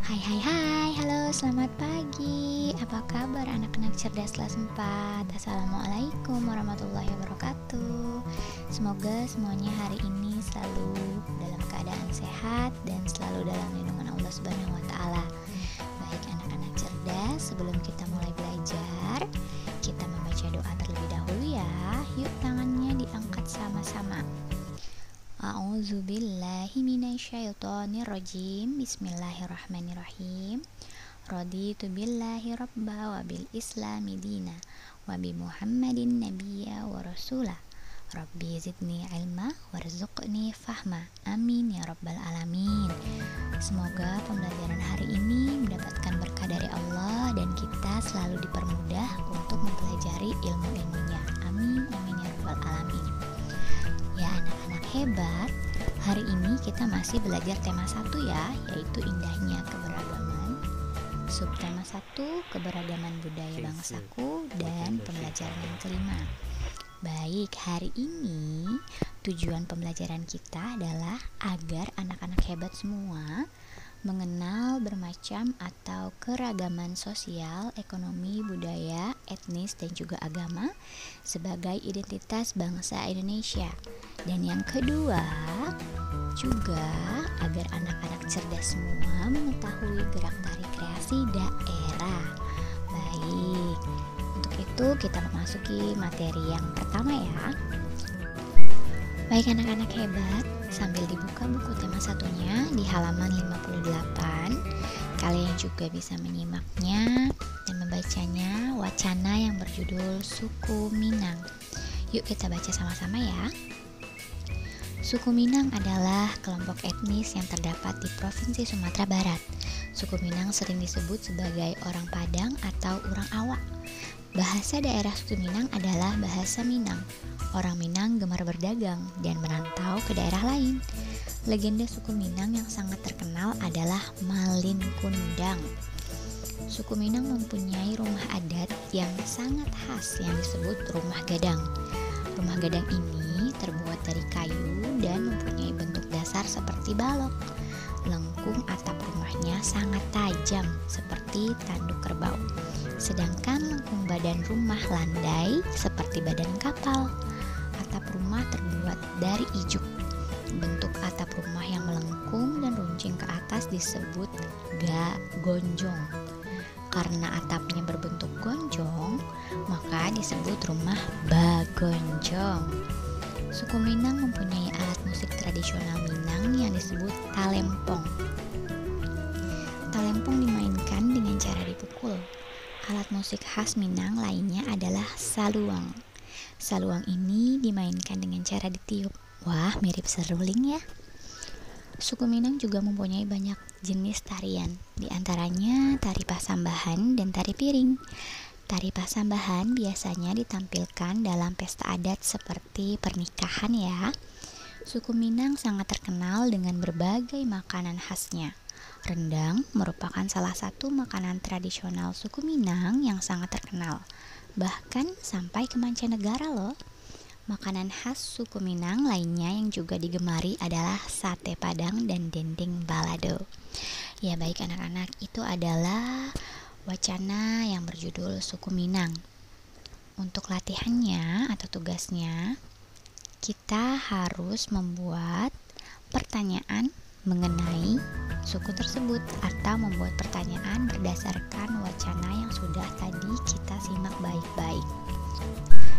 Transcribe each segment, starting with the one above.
Hai hai hai, halo selamat pagi. Apa kabar anak-anak cerdas kelas 4? Assalamualaikum warahmatullahi wabarakatuh. Semoga semuanya hari ini selalu dalam keadaan sehat dan selalu dalam lindungan Allah Subhanahu wa taala. Baik anak-anak cerdas, sebelum kita mulai belajar, kita membaca doa terlebih dahulu ya. Yuk tangannya diangkat sama-sama. A'udzubillahi minasyaitonirrajim. Bismillahirrahmanirrahim. Raditu billahi rabba wa bil islami dina wa bi Muhammadin nabiyya wa rasula. Rabbi zidni ilma warzuqni fahma. Amin ya rabbal alamin. Semoga pembelajaran hari ini mendapatkan berkah dari Allah dan kita selalu dipermudah untuk mempelajari ilmu-ilmunya. Amin amin ya rabbal alamin. Ya anak-anak hebat, hari ini kita masih belajar tema 1 ya, yaitu indahnya keberagaman. Subtema 1, keberagaman budaya bangsaku, dan pembelajaran yang kelima. Baik, hari ini tujuan pembelajaran kita adalah agar anak-anak hebat semua mengenal bermacam atau keragaman sosial, ekonomi, budaya, etnis, dan juga agama sebagai identitas bangsa Indonesia. Dan yang kedua, juga agar anak-anak cerdas semua mengetahui gerak-tarik kreasi daerah. Baik, untuk itu kita memasuki materi yang pertama ya. Baik anak-anak hebat, sambil dibuka buku tema satunya di halaman 58, kalian juga bisa menyimaknya dan membacanya wacana yang berjudul Suku Minang. Yuk kita baca sama-sama ya. Suku Minang adalah kelompok etnis yang terdapat di Provinsi Sumatera Barat. Suku Minang sering disebut sebagai orang Padang atau orang Awak. Bahasa daerah suku Minang adalah bahasa Minang. Orang Minang gemar berdagang dan merantau ke daerah lain. Legenda suku Minang yang sangat terkenal adalah Malin Kundang. Suku Minang mempunyai rumah adat yang sangat khas yang disebut rumah gadang. Rumah gadang ini terbuat dari kayu dan mempunyai bentuk dasar seperti balok. Lengkung atap rumahnya sangat tajam seperti tanduk kerbau. Sedangkan lengkung badan rumah landai seperti badan kapal. Atap rumah terbuat dari ijuk. Bentuk atap rumah yang melengkung dan runcing ke atas disebut gonjong. Karena atapnya berbentuk gonjong, maka disebut rumah bagonjong. Suku Minang mempunyai alat musik tradisional Minang yang disebut talempong. Talempong dimainkan dengan cara dipukul. Alat musik khas Minang lainnya adalah saluang. Saluang ini dimainkan dengan cara ditiup. Wah, mirip seruling ya. Suku Minang juga mempunyai banyak jenis tarian, di antaranya tari pasambahan dan tari piring. Tari pasambahan biasanya ditampilkan dalam pesta adat seperti pernikahan ya. Suku Minang sangat terkenal dengan berbagai makanan khasnya. Rendang merupakan salah satu makanan tradisional suku Minang yang sangat terkenal. Bahkan sampai ke mancanegara loh. Makanan khas suku Minang lainnya yang juga digemari adalah sate padang dan dendeng balado. Ya baik anak-anak, itu adalah wacana yang berjudul Suku Minang. Untuk latihannya atau tugasnya, kita harus membuat pertanyaan mengenai suku tersebut atau membuat pertanyaan berdasarkan wacana yang sudah tadi kita simak baik-baik.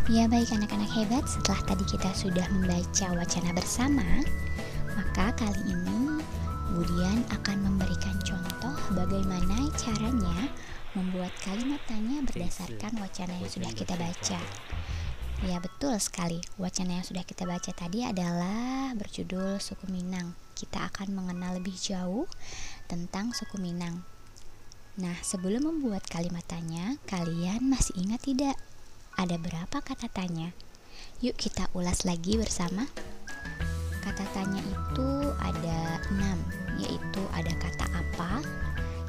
Ya baik anak-anak hebat, setelah tadi kita sudah membaca wacana bersama, maka kali ini Budian akan memberikan contoh bagaimana caranya membuat kalimat tanya berdasarkan wacana yang sudah kita baca. Ya betul sekali, wacana yang sudah kita baca tadi adalah berjudul Suku Minang. Kita akan mengenal lebih jauh tentang suku Minang. Nah, sebelum membuat kalimat tanya, kalian masih ingat tidak? Ada berapa kata tanya? Yuk kita ulas lagi bersama. Kata tanya itu ada 6, yaitu ada kata apa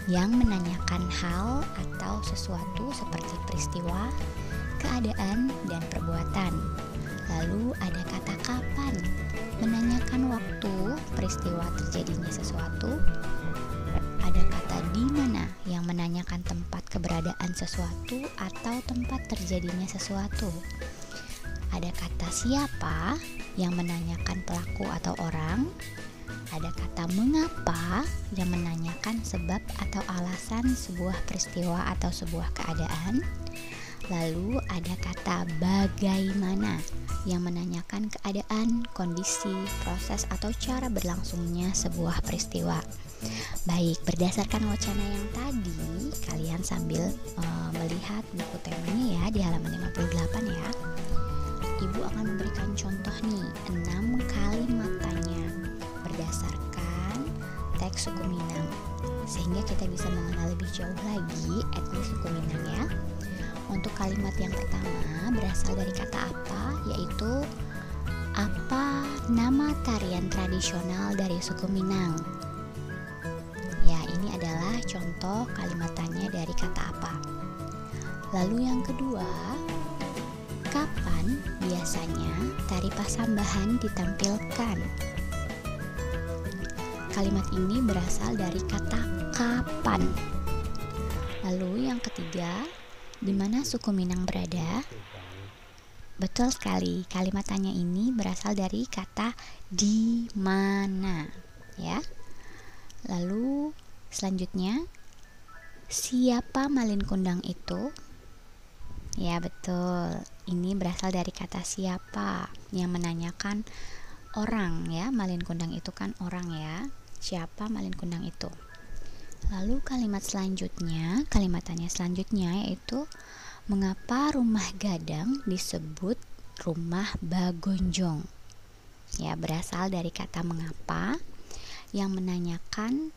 yang menanyakan hal atau sesuatu seperti peristiwa, keadaan, dan perbuatan. Lalu ada kata kapan, menanyakan waktu peristiwa terjadinya sesuatu. Ada kata yang menanyakan tempat keberadaan sesuatu atau tempat terjadinya sesuatu. Ada kata siapa yang menanyakan pelaku atau orang. Ada kata mengapa yang menanyakan sebab atau alasan sebuah peristiwa atau sebuah keadaan. Lalu ada kata bagaimana yang menanyakan keadaan, kondisi, proses atau cara berlangsungnya sebuah peristiwa. Baik, berdasarkan wacana yang tadi, kalian sambil melihat buku temanya ya di halaman 58 ya. Ibu akan memberikan contoh nih 6 kalimat tanya berdasarkan teks suku Minang, sehingga kita bisa mengenal lebih jauh lagi etnis suku Minang ya. Untuk kalimat yang pertama berasal dari kata apa, yaitu apa nama tarian tradisional dari suku Minang. Ya, ini adalah contoh kalimat tanya dari kata apa. Lalu yang kedua, kapan biasanya tari Pasambahan ditampilkan? Kalimat ini berasal dari kata kapan. Lalu yang ketiga, di mana suku Minang berada? Betul sekali, kalimat tanya ini berasal dari kata di mana, ya. Lalu selanjutnya, siapa Malin Kundang itu? Ya betul, ini berasal dari kata siapa yang menanyakan orang ya. Malin Kundang itu kan orang ya. Siapa Malin Kundang itu? Lalu kalimat tanya selanjutnya yaitu mengapa rumah Gadang disebut rumah Bagonjong? Ya, berasal dari kata mengapa yang menanyakan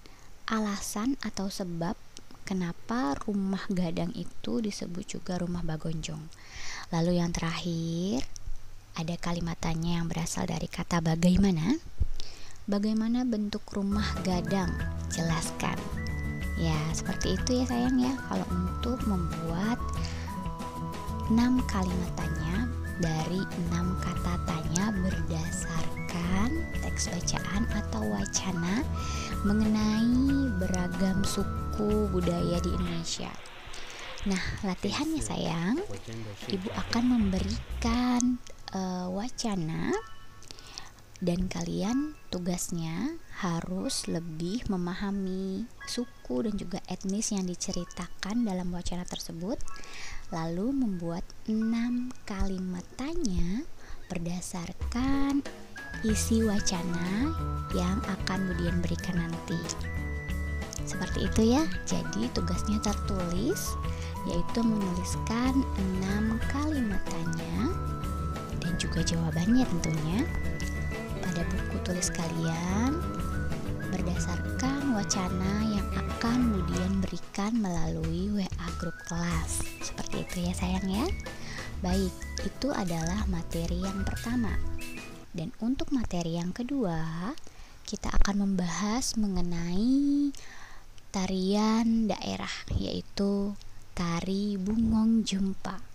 alasan atau sebab kenapa rumah Gadang itu disebut juga rumah Bagonjong. Lalu yang terakhir ada kalimat tanya yang berasal dari kata bagaimana. Bagaimana bentuk rumah Gadang? Jelaskan. Ya, seperti itu ya sayang ya. Kalau untuk membuat 6 kalimat tanya dari 6 kata tanya berdasarkan teks bacaan atau wacana mengenai beragam suku budaya di Indonesia. Nah, latihannya sayang, ibu akan memberikan wacana dan kalian tugasnya harus lebih memahami suku dan juga etnis yang diceritakan dalam wacana tersebut, lalu membuat 6 kalimat tanya berdasarkan isi wacana yang akan Budian berikan nanti. Seperti itu ya. Jadi tugasnya tertulis, yaitu menuliskan 6 kalimat tanya dan juga jawabannya tentunya pada buku tulis kalian berdasarkan wacana yang akan Budian berikan melalui WA grup kelas. Seperti itu ya sayang ya. Baik, itu adalah materi yang pertama. Dan untuk materi yang kedua, kita akan membahas mengenai tarian daerah, yaitu tari Bungong Jumpa.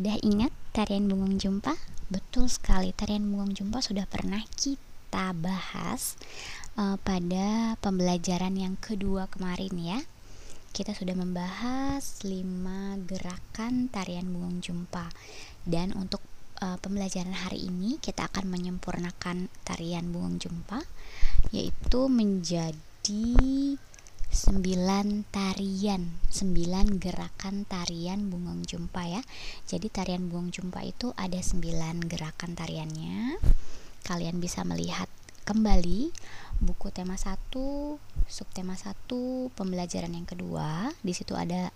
Sudah ingat tarian Bungong Jumpa? Betul sekali, tarian Bungong Jumpa sudah pernah kita bahas pada pembelajaran yang kedua kemarin ya. Kita sudah membahas 5 gerakan tarian Bungong Jumpa. Dan untuk pembelajaran hari ini kita akan menyempurnakan tarian Bungong Jumpa, yaitu menjadi 9 gerakan tarian Bungong Jumpa ya. Jadi tarian Bungong Jumpa itu ada 9 gerakan tariannya. Kalian bisa melihat kembali buku tema 1, subtema 1, pembelajaran yang kedua. Di situ ada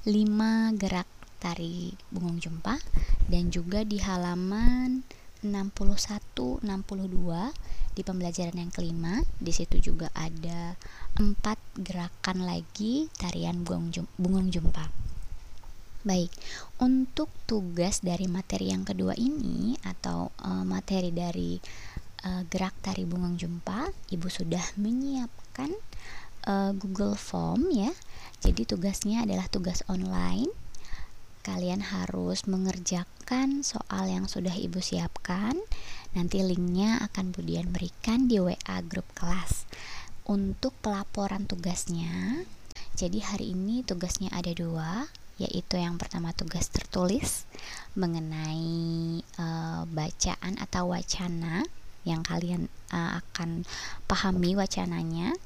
5 gerak tari Bungong Jumpa, dan juga di halaman 61, 62 di pembelajaran yang kelima, di situ juga ada 4 gerakan lagi tarian Bungong Jumpa. Baik, untuk tugas dari materi yang kedua ini atau materi dari gerak tari Bungong Jumpa, Ibu sudah menyiapkan Google Form ya. Jadi tugasnya adalah tugas online. Kalian harus mengerjakan soal yang sudah Ibu siapkan. Nanti linknya akan Bu Dian berikan di WA grup kelas. Untuk pelaporan tugasnya, jadi hari ini tugasnya ada 2, yaitu yang pertama tugas tertulis mengenai bacaan atau wacana yang kalian akan pahami wacananya,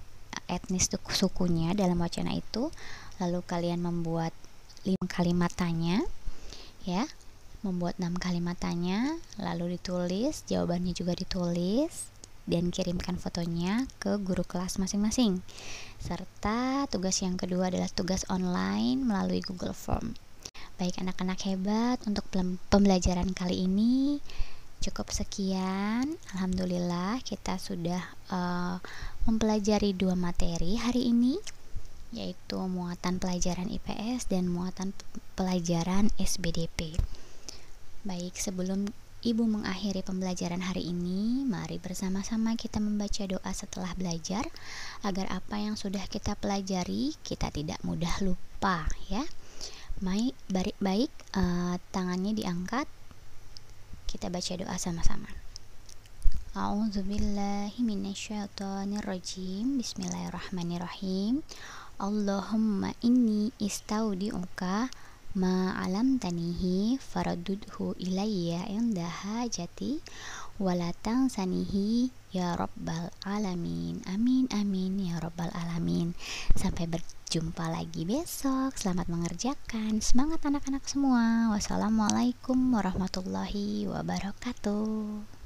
etnis sukunya dalam wacana itu. Lalu kalian membuat 5 kalimat tanya ya, membuat 6 kalimat tanya, lalu ditulis, jawabannya juga ditulis, dan kirimkan fotonya ke guru kelas masing-masing. Serta tugas yang kedua adalah tugas online melalui Google Form. Baik anak-anak hebat, untuk pembelajaran kali ini cukup sekian. Alhamdulillah kita sudah mempelajari 2 materi hari ini, yaitu muatan pelajaran IPS dan muatan pelajaran SBDP. Baik, sebelum Ibu mengakhiri pembelajaran hari ini, mari bersama-sama kita membaca doa setelah belajar, agar apa yang sudah kita pelajari kita tidak mudah lupa ya. Baik, tangannya diangkat, kita baca doa sama-sama. A'udzubillahi minasyaitonirrajim. Bismillahirrahmanirrahim. Allahumma inni istaudi'uka ma 'allamtanihi faradudhu ilayya inda hajati wala tansanihi ya rabbal alamin. Amin amin ya rabbal alamin. Sampai berjumpa lagi besok. Selamat mengerjakan. Semangat anak-anak semua. Wassalamualaikum warahmatullahi wabarakatuh.